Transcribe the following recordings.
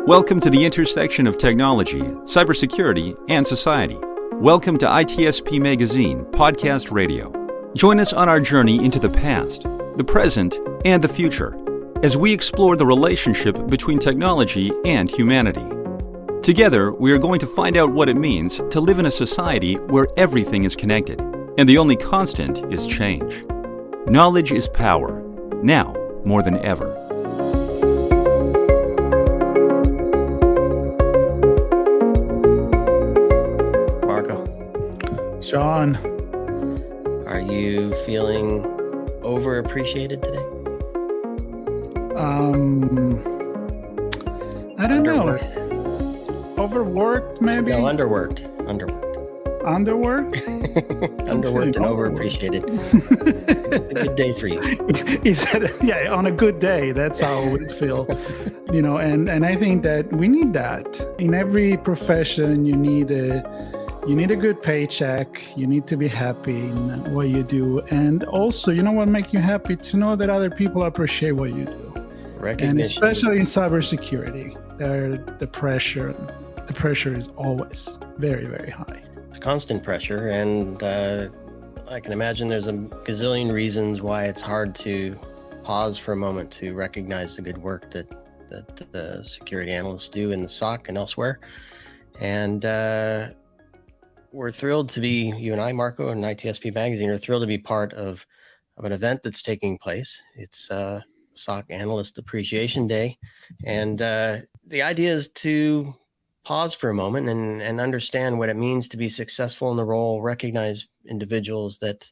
Welcome to the intersection of technology, cybersecurity, and society. Welcome to ITSP Magazine Podcast Radio. Join us on our journey into the past, the present, and the future as we explore the relationship between technology and humanity. Together, we are going to find out what it means to live in a society where everything is connected, and the only constant is change. Knowledge is power, now more than ever. Sean, are you feeling overappreciated today? I don't know. Overworked, maybe? No, underworked. Underworked? Underworked and overappreciated. It's a good day for you. He said, yeah, on a good day, that's how I would feel. And I think that we need that. In every profession, you need a good paycheck. You need to be happy in what you do. And also, you know what makes you happy? To know that other people appreciate what you do. Recognition. And especially in cybersecurity, the pressure is always very, very high. It's constant pressure. And I can imagine there's a gazillion reasons why it's hard to pause for a moment to recognize the good work that the security analysts do in the SOC and elsewhere. And we're thrilled to be, you and I, Marco, and ITSP Magazine are thrilled to be part of an event that's taking place. It's SOC Analyst Appreciation Day. And the idea is to pause for a moment and understand what it means to be successful in the role, recognize individuals that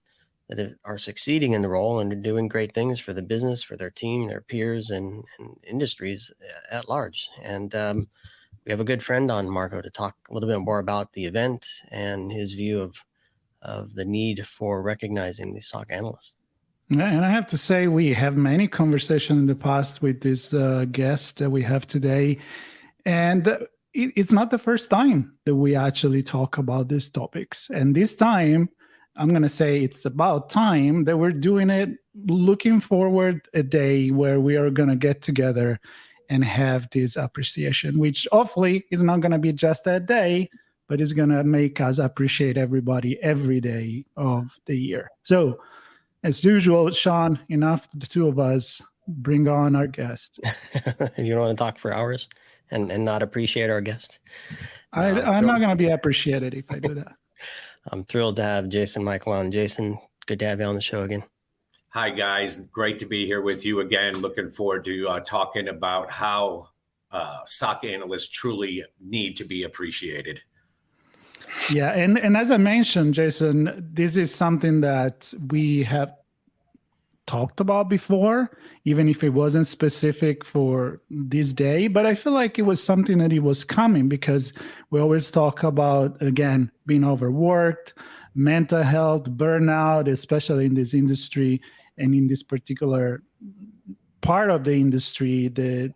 are succeeding in the role and are doing great things for the business, for their team, their peers, and industries at large. And we have a good friend on, Marco, to talk a little bit more about the event and his view of the need for recognizing the SOC analysts. And I have to say, we have many conversations in the past with this guest that we have today. And it's not the first time that we actually talk about these topics. And this time, I'm going to say it's about time that we're doing it, looking forward a day where we are going to get together and have this appreciation, which hopefully is not going to be just that day, but it's going to make us appreciate everybody every day of the year. So, as usual, Sean, enough the two of us, bring on our guest. You don't want to talk for hours and not appreciate our guest? I'm not going to be appreciated if I do that. I'm thrilled to have Jason Mical on. Jason, good to have you on the show again. Hi, guys. Great to be here with you again. Looking forward to talking about how SOC analysts truly need to be appreciated. Yeah, and as I mentioned, Jason, this is something that we have talked about before, even if it wasn't specific for this day. But I feel like it was something that it was coming because we always talk about, again, being overworked, mental health, burnout, especially in this industry. And in this particular part of the industry, the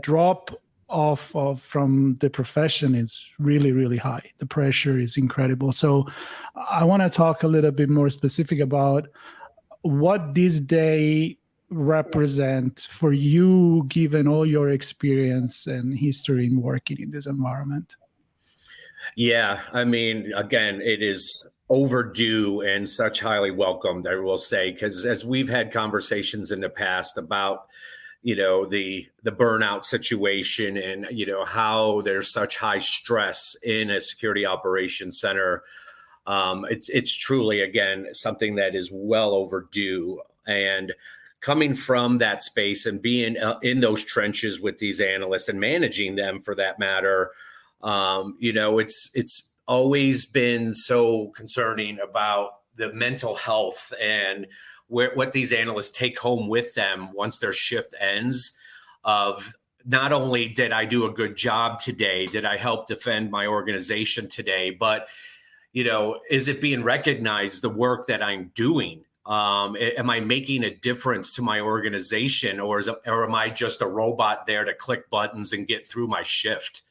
drop off from the profession is really, really high. The pressure is incredible. So I want to talk a little bit more specific about what this day represents for you, given all your experience and history in working in this environment. Yeah, I mean, again, it is overdue and such highly welcomed, I will say, because as we've had conversations in the past about, the burnout situation and, how there's such high stress in a security operations center, it's truly, again, something that is well overdue. And coming from that space and being in those trenches with these analysts and managing them for that matter, it's always been so concerning about the mental health and what these analysts take home with them once their shift ends of not only did I do a good job today, did I help defend my organization today, but, is it being recognized, the work that I'm doing? Am I making a difference to my organization or am I just a robot there to click buttons and get through my shift?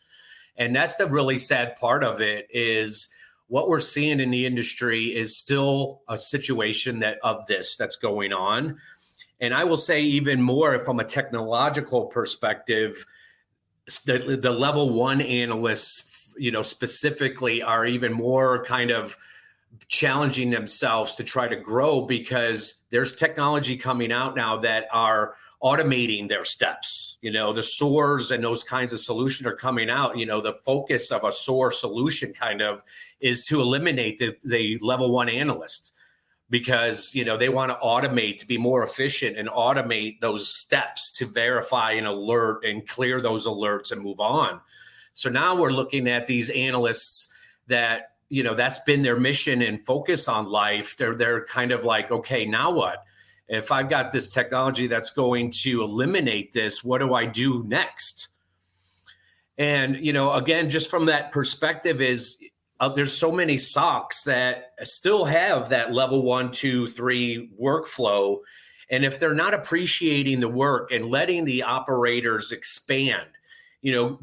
And that's the really sad part of it is what we're seeing in the industry is still a situation that's going on. And I will say even more from a technological perspective, the level one analysts, specifically are even more kind of challenging themselves to try to grow, because there's technology coming out now that are automating their steps. The SOARs and those kinds of solutions are coming out. The focus of a SOAR solution kind of is to eliminate the level one analyst, because they want to automate, to be more efficient and automate those steps to verify an alert and clear those alerts and move on. So now we're looking at these analysts that that's been their mission and focus on life. They're kind of like, okay, now what? If I've got this technology that's going to eliminate this, what do I do next? And again, just from that perspective is there's so many SOCs that still have that level 1, 2, 3 workflow. And if they're not appreciating the work and letting the operators expand,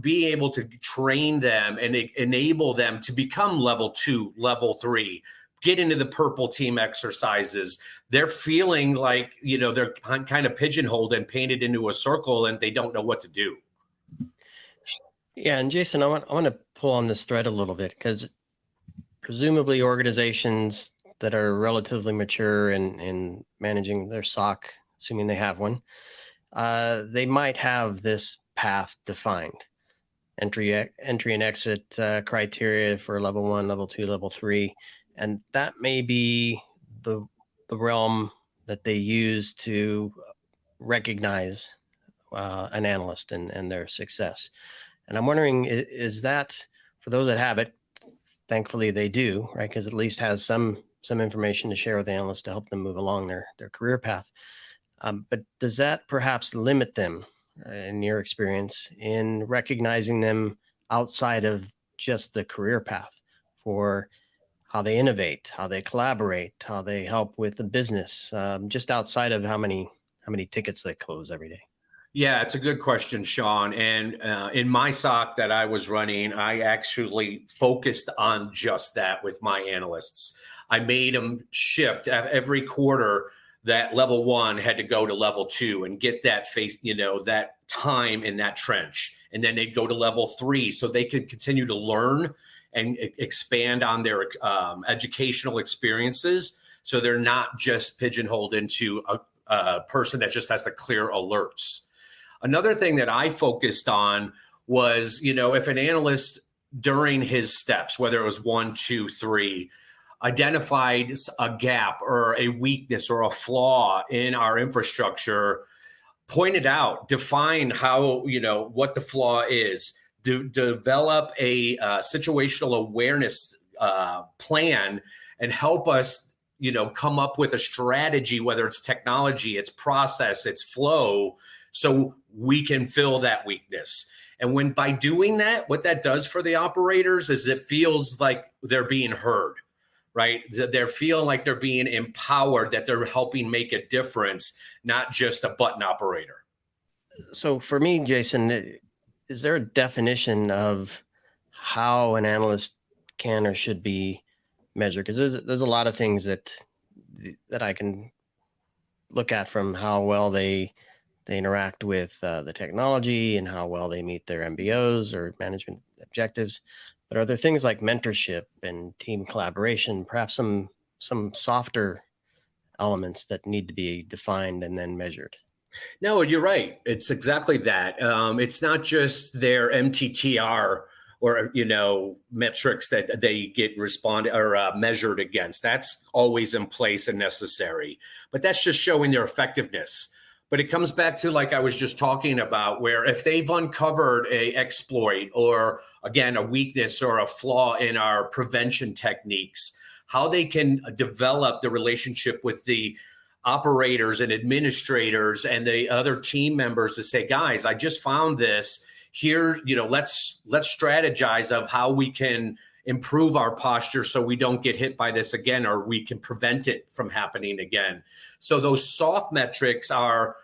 be able to train them and enable them to become level 2, level 3, get into the purple team exercises, they're feeling like, they're kind of pigeonholed and painted into a circle and they don't know what to do. Yeah. And Jason, I want to pull on this thread a little bit, because presumably organizations that are relatively mature in managing their SOC, assuming they have one, they might have this path defined, entry and exit criteria for level 1, level 2, level 3. And that may be the realm that they use to recognize an analyst and their success. And I'm wondering, is that, for those that have it, thankfully they do, right? Because at least has some information to share with analysts to help them move along their career path. But does that perhaps limit them, in your experience, in recognizing them outside of just the career path for how they innovate, how they collaborate, how they help with the business, just outside of how many tickets they close every day? Yeah, it's a good question, Sean. And in my SOC that I was running, I actually focused on just that with my analysts. I made them shift every quarter. That level 1 had to go to level 2 and get that that time in that trench. And then they'd go to level 3 so they could continue to learn and expand on their educational experiences. So they're not just pigeonholed into a person that just has to clear alerts. Another thing that I focused on was, if an analyst during his steps, whether it was 1, 2, 3, identified a gap or a weakness or a flaw in our infrastructure, pointed out, define how, what the flaw is, develop a situational awareness plan, and help us, come up with a strategy, whether it's technology, it's process, it's flow, so we can fill that weakness. And by doing that, what that does for the operators is it feels like they're being heard, right? They're feeling like they're being empowered, that they're helping make a difference, not just a button operator. So for me, Jason, is there a definition of how an analyst can or should be measured? Because there's a lot of things that I can look at, from how well they interact with the technology and how well they meet their MBOs or management objectives. But are there things like mentorship and team collaboration, perhaps some softer elements that need to be defined and then measured? No, you're right. It's exactly that. It's not just their MTTR or, metrics that they get measured against. That's always in place and necessary. But that's just showing their effectiveness. But it comes back to, like I was just talking about, where if they've uncovered a exploit or, again, a weakness or a flaw in our prevention techniques, how they can develop the relationship with the operators and administrators and the other team members to say, guys, I just found this here, let's strategize of how we can improve our posture so we don't get hit by this again, or we can prevent it from happening again. So those soft metrics are,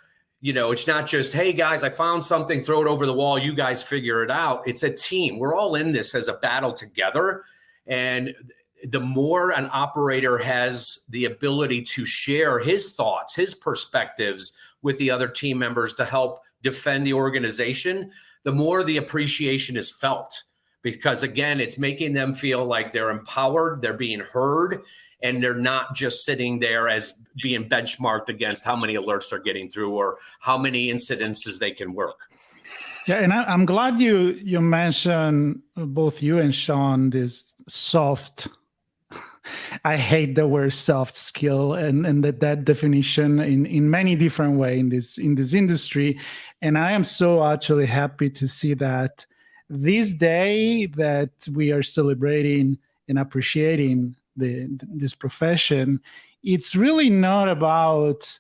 it's not just, hey guys, I found something, throw it over the wall, you guys figure it out. It's a team. We're all in this as a battle together. And the more an operator has the ability to share his thoughts, his perspectives with the other team members to help defend the organization, the more the appreciation is felt. Because again, it's making them feel like they're empowered, they're being heard, and they're not just sitting there as being benchmarked against how many alerts they're getting through or how many incidences they can work. Yeah, and I'm glad you mentioned, both you and Sean, this soft. I hate the word soft skill and that definition in many different ways in this industry. And I am so actually happy to see that this day that we are celebrating and appreciating this profession, it's really not about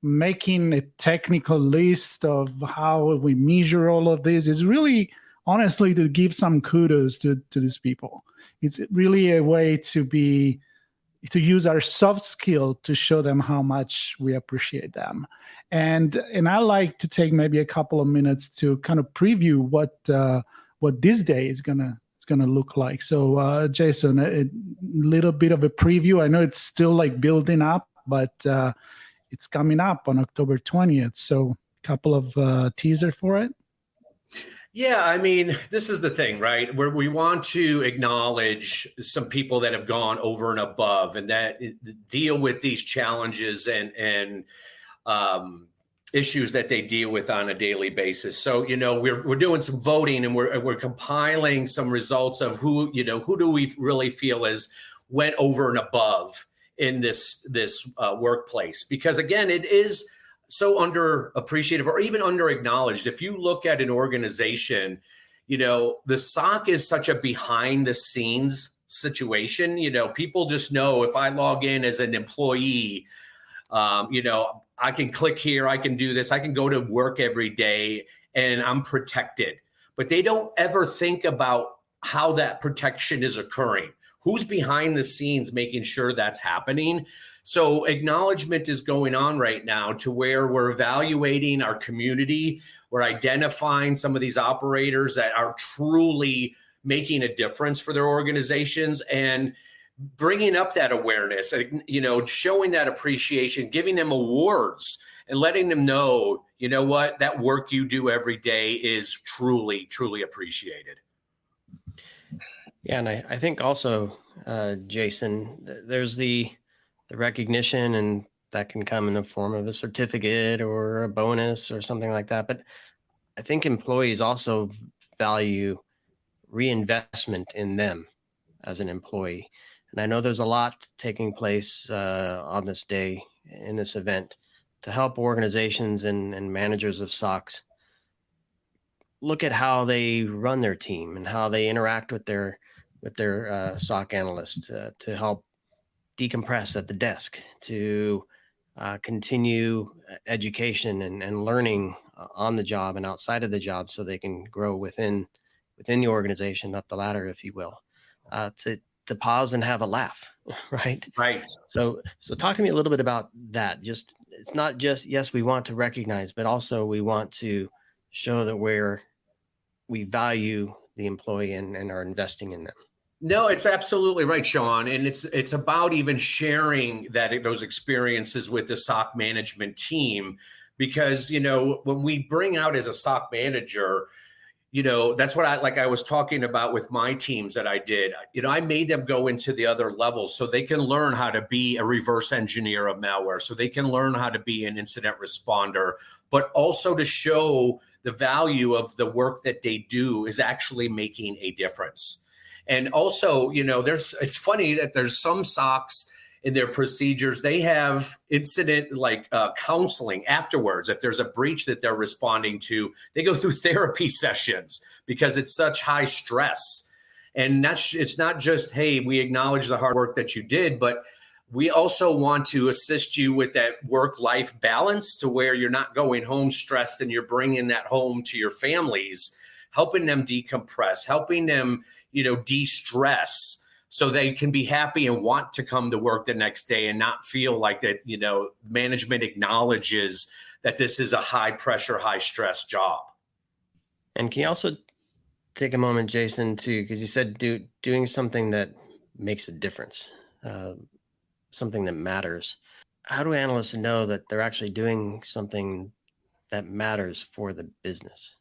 making a technical list of how we measure all of this. Is really honestly to give some kudos to these people. It's really a way to use our soft skill to show them how much we appreciate them. And I like to take maybe a couple of minutes to kind of preview what this day is gonna look like. So Jason, a little bit of a preview. I know it's still like building up, but it's coming up on October 20th. So a couple of teaser for it. Yeah, I mean, this is the thing, right? Where we want to acknowledge some people that have gone over and above and that deal with these challenges and issues that they deal with on a daily basis. So, we're doing some voting and we're compiling some results of who do we really feel as went over and above in this workplace, because again, it is so underappreciated or even underacknowledged. If you look at an organization, the SOC is such a behind the scenes situation. People just know if I log in as an employee, I can click here, I can do this, I can go to work every day and I'm protected. But they don't ever think about how that protection is occurring. Who's behind the scenes making sure that's happening? So acknowledgement is going on right now to where we're evaluating our community. We're identifying some of these operators that are truly making a difference for their organizations and bringing up that awareness, showing that appreciation, giving them awards and letting them know, what, that work you do every day is truly, truly appreciated. Yeah, and I think also, Jason, there's the recognition, and that can come in the form of a certificate or a bonus or something like that. But I think employees also value reinvestment in them as an employee. And I know there's a lot taking place on this day in this event to help organizations and managers of SOCs look at how they run their team and how they interact with their SOC analysts to help decompress at the desk, to continue education and learning on the job and outside of the job, so they can grow within the organization, up the ladder, if you will, to pause and have a laugh, right? Right. So talk to me a little bit about that. It's not just, yes, we want to recognize, but also we want to show that we value the employee and are investing in them. No, it's absolutely right, Sean. And it's about even sharing those experiences with the SOC management team, because, when we bring out as a SOC manager, that's what I was talking about with my teams that I did. I made them go into the other levels so they can learn how to be a reverse engineer of malware, so they can learn how to be an incident responder, but also to show the value of the work that they do is actually making a difference. And also, it's funny that there's some SOCs in their procedures, they have incident counseling afterwards. If there's a breach that they're responding to, they go through therapy sessions because it's such high stress. And it's not just, hey, we acknowledge the hard work that you did, but we also want to assist you with that work-life balance to where you're not going home stressed and you're bringing that home to your families, helping them decompress, helping them, de-stress so they can be happy and want to come to work the next day and not feel like that, management acknowledges that this is a high pressure, high stress job. And can you also take a moment, Jason, because you said doing something that makes a difference, something that matters. How do analysts know that they're actually doing something that matters for the business?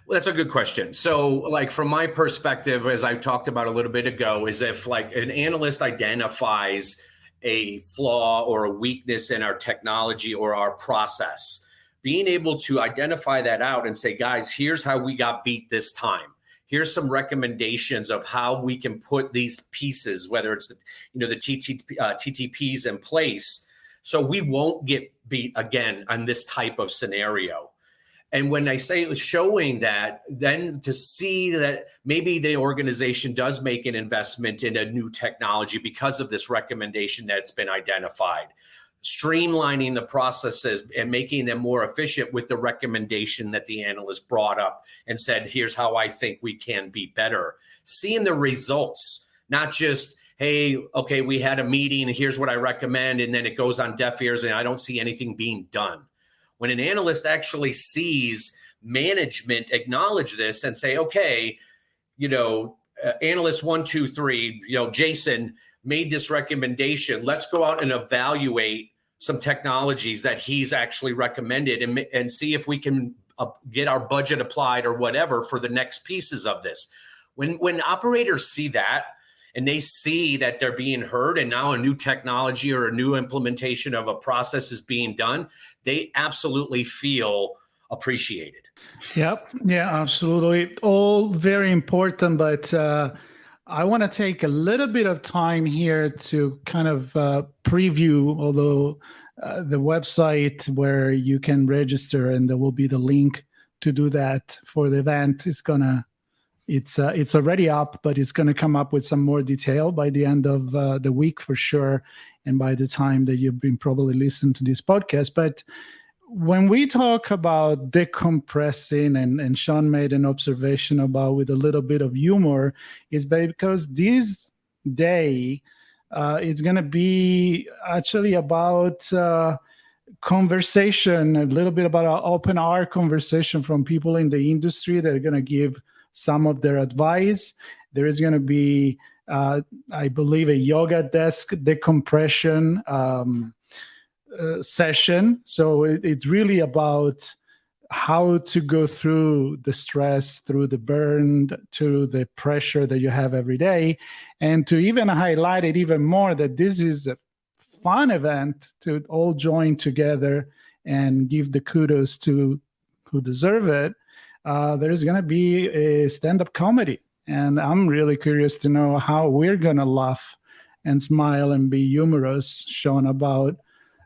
Well, that's a good question. So, like from my perspective, as I talked about a little bit ago, is if like an analyst identifies a flaw or a weakness in our technology or our process, being able to identify that out and say, guys, here's how we got beat this time. Here's some recommendations of how we can put these pieces, whether it's the TTPs in place, so we won't get beat again on this type of scenario. And when I say showing that, then to see that maybe the organization does make an investment in a new technology because of this recommendation that's been identified, streamlining the processes and making them more efficient with the recommendation that the analyst brought up and said, here's how I think we can be better. Seeing the results, not just, hey, okay, we had a meeting, here's what I recommend, and then it goes on deaf ears and I don't see anything being done. When an analyst actually sees management acknowledge this and say, okay, analyst 1, 2, 3, Jason made this recommendation. Let's go out and evaluate some technologies that he's actually recommended and see if we can get our budget applied or whatever for the next pieces of this. When operators see that, and they see that they're being heard and now a new technology or a new implementation of a process is being done, they absolutely feel appreciated. Yep. Yeah, absolutely. All very important, but I want to take a little bit of time here to kind of preview, although the website where you can register, and there will be the link to do that for the event, it's already up, but it's going to come up with some more detail by the end of the week for sure, and by the time that you've been probably listening to this podcast. But when we talk about decompressing, and Sean made an observation about with a little bit of humor, is because this day it's going to be actually about conversation, a little bit about an open hour conversation from people in the industry that are going to give some of their advice. There is going to be, I believe, a yoga desk decompression session. So it's really about how to go through the stress, through the burn, to the pressure that you have every day, and to even highlight it even more that this is a fun event to all join together and give the kudos to who deserve it. There's going to be a stand-up comedy, and I'm really curious to know how we're going to laugh and smile and be humorous, Sean, about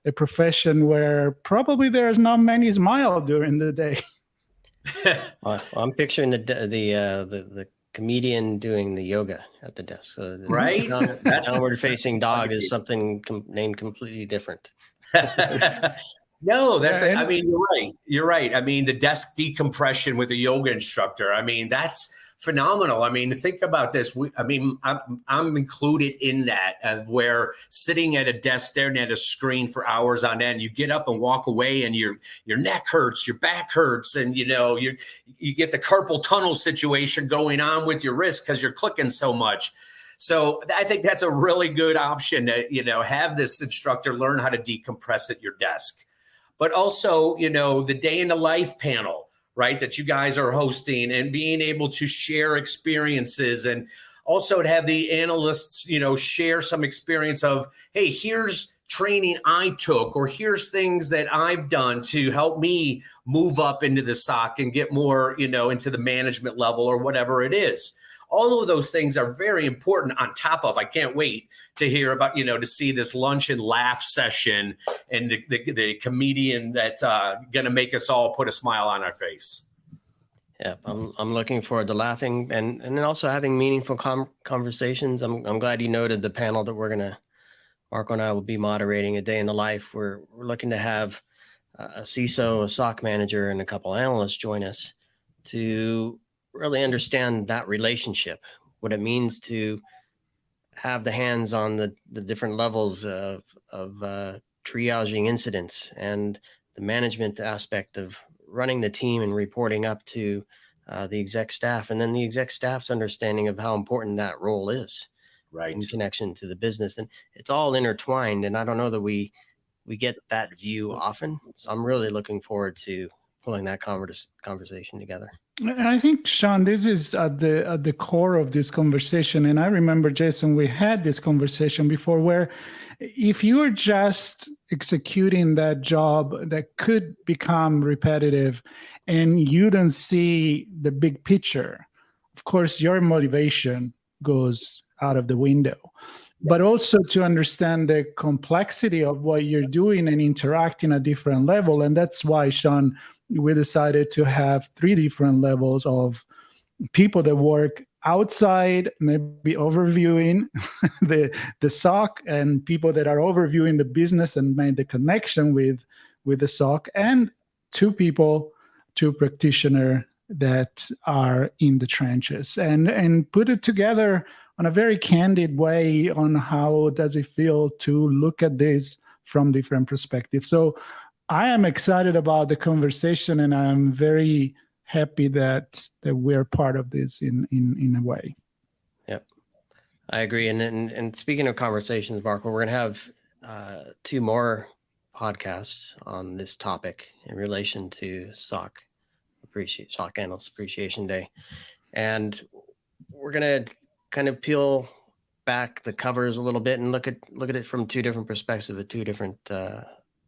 a profession where probably there's not many smile during the day. I'm picturing the comedian doing the yoga at the desk. So right? The downward-facing dog is something named completely different. No, I mean, you're right. I mean, the desk decompression with a yoga instructor, I mean, that's phenomenal. I mean, think about this. I'm included in that, where sitting at a desk staring at a screen for hours on end, you get up and walk away and your neck hurts, your back hurts, and you get the carpal tunnel situation going on with your wrist because you're clicking so much. So I think that's a really good option to, have this instructor learn how to decompress at your desk. But also, the day in the life panel, right, that you guys are hosting, and being able to share experiences, and also to have the analysts, share some experience of, hey, here's training I took, or here's things that I've done to help me move up into the SOC and get more, into the management level or whatever it is. All of those things are very important on top of, I can't wait to hear about, to see this lunch and laugh session and the comedian that's going to make us all put a smile on our face. Yeah, I'm looking forward to laughing and then also having meaningful conversations. I'm glad you noted the panel that Marco and I will be moderating, a day in the life. We're looking to have a CISO, a SOC manager, and a couple analysts join us to really understand that relationship, what it means to have the hands on the different levels of triaging incidents, and the management aspect of running the team and reporting up to the exec staff, and then the exec staff's understanding of how important that role is, right, in connection to the business. And it's all intertwined, and I don't know that we get that view often. So I'm really looking forward to pulling that conversation together. And I think, Sean, this is at the core of this conversation. And I remember, Jason, we had this conversation before where if you are just executing that job that could become repetitive and you don't see the big picture, of course, your motivation goes out of the window. But also to understand the complexity of what you're doing and interacting at different level. And that's why, Sean, we decided to have 3 different levels of people that work outside, maybe overviewing the SOC, and people that are overviewing the business and made the connection with the SOC, and 2 practitioners that are in the trenches, and put it together on a very candid way on how does it feel to look at this from different perspectives. So I am excited about the conversation, and I'm very happy that we're part of this in a way. Yep, I agree. And speaking of conversations, Marco, we're going to have 2 more podcasts on this topic in relation to SOC Analyst Appreciation Day, and we're going to kind of peel back the covers a little bit and look at it from 2 different perspectives of 2 different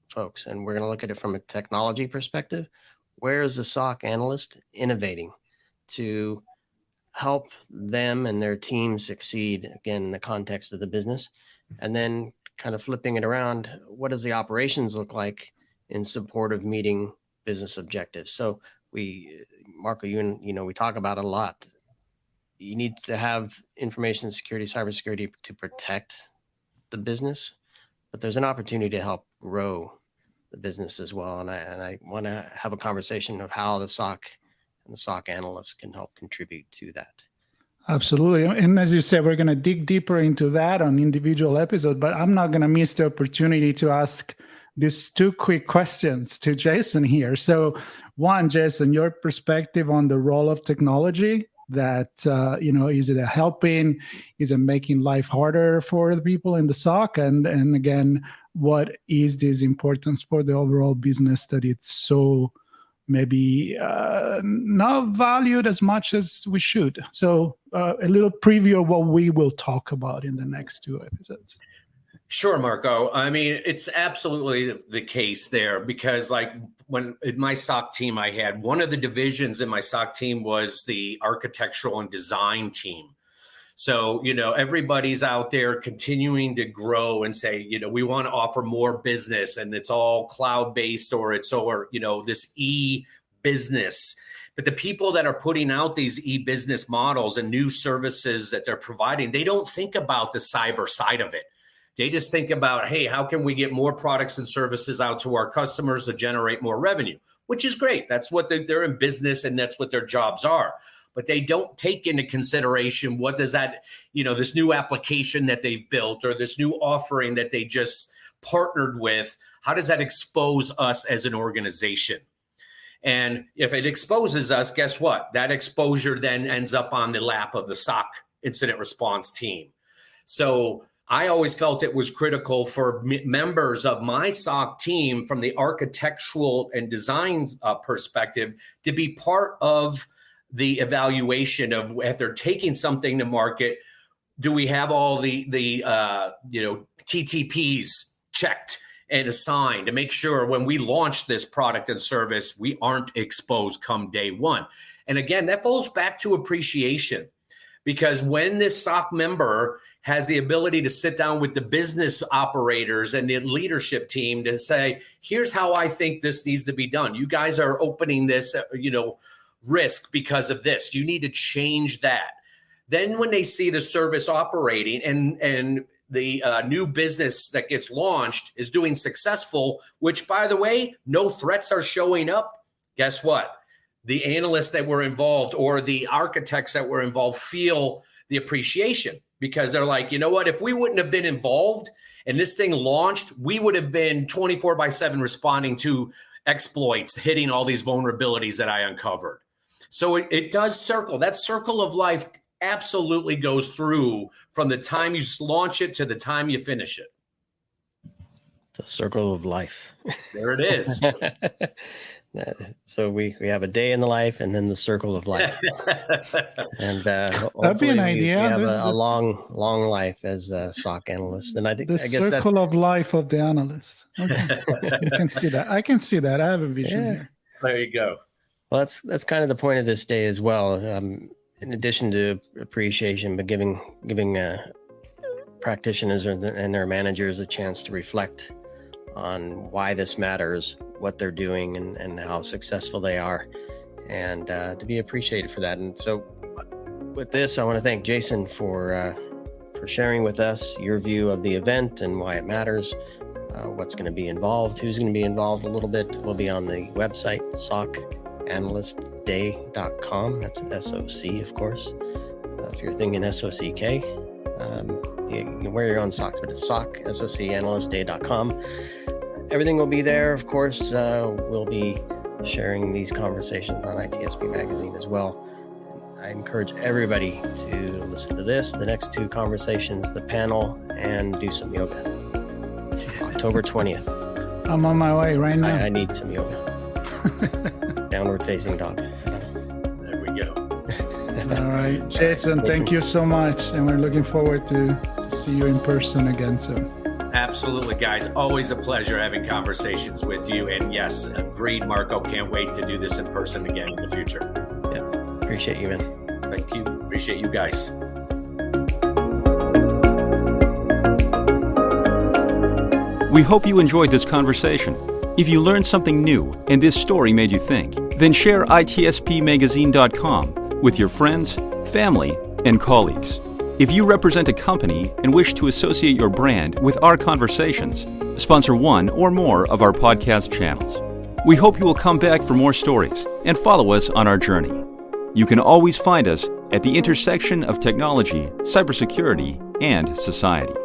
folks. And we're going to look at it from a technology perspective. Where is the SOC analyst innovating to help them and their team succeed, again, in the context of the business? And then kind of flipping it around, what does the operations look like in support of meeting business objectives? So Marco, we talk about it a lot. You need to have information security, cybersecurity to protect the business, but there's an opportunity to help grow the business as well. And I want to have a conversation of how the SOC and the SOC analysts can help contribute to that. Absolutely. And as you said, we're going to dig deeper into that on individual episodes, but I'm not going to miss the opportunity to ask these 2 quick questions to Jason here. So one, Jason, your perspective on the role of technology that, is it helping, is it making life harder for the people in the SOC? And again, what is this importance for the overall business that it's so maybe not valued as much as we should? So a little preview of what we will talk about in the next 2 episodes. Sure, Marco. I mean, it's absolutely the case there, because like when in my SOC team, I had one of the divisions in my SOC team was the architectural and design team. So, everybody's out there continuing to grow and say, we want to offer more business, and it's all cloud-based or this e-business. But the people that are putting out these e-business models and new services that they're providing, they don't think about the cyber side of it. They just think about, hey, how can we get more products and services out to our customers to generate more revenue, which is great. That's what they're in business, and that's what their jobs are. But they don't take into consideration what does that, this new application that they've built or this new offering that they just partnered with, how does that expose us as an organization? And if it exposes us, guess what? That exposure then ends up on the lap of the SOC incident response team. So I always felt it was critical for members of my SOC team from the architectural and design perspective to be part of the evaluation of if they're taking something to market, do we have all the TTPs checked and assigned to make sure when we launch this product and service, we aren't exposed come day one. And again, that falls back to appreciation, because when this SOC member has the ability to sit down with the business operators and the leadership team to say, here's how I think this needs to be done. You guys are opening this, risk because of this. You need to change that. Then when they see the service operating and the new business that gets launched is doing successful, which, by the way, no threats are showing up, guess what? The analysts that were involved or the architects that were involved feel the appreciation, because they're like, you know what, if we wouldn't have been involved and this thing launched, we would have been 24/7 responding to exploits, hitting all these vulnerabilities that I uncovered. So it does circle. That circle of life absolutely goes through from the time you launch it to the time you finish it. The circle of life. There it is. So we have a day in the life and then the circle of life. And That'd be an idea. We have a long life as a SOC analyst. And I guess circle of life of the analyst. Okay. You can see that. I can see that. I have a vision here. There you go. Well, that's kind of the point of this day as well. In addition to appreciation, but giving practitioners and their managers a chance to reflect on why this matters, what they're doing, and how successful they are, and to be appreciated for that. And so with this, I want to thank Jason for sharing with us your view of the event and why it matters, what's going to be involved, who's going to be involved a little bit. Will be on the website, SOCAnalystday.com. That's SOC, of course. If you're thinking SOCK, you can wear your own socks, but it's SOCAnalystday.com. Everything will be there, of course. We'll be sharing these conversations on ITSP Magazine as well. I encourage everybody to listen to this, the next two conversations, the panel, and do some yoga. October 20th. I'm on my way right now. I need some yoga. Downward facing dog. There we go. All right, Jason, thank you so much. And we're looking forward to see you in person again soon. Absolutely, guys. Always a pleasure having conversations with you. And yes, agreed, Marco. Can't wait to do this in person again in the future. Yeah, appreciate you, man. Thank you. Appreciate you guys. We hope you enjoyed this conversation. If you learned something new and this story made you think, then share itspmagazine.com with your friends, family, and colleagues. If you represent a company and wish to associate your brand with our conversations, sponsor one or more of our podcast channels. We hope you will come back for more stories and follow us on our journey. You can always find us at the intersection of technology, cybersecurity, and society.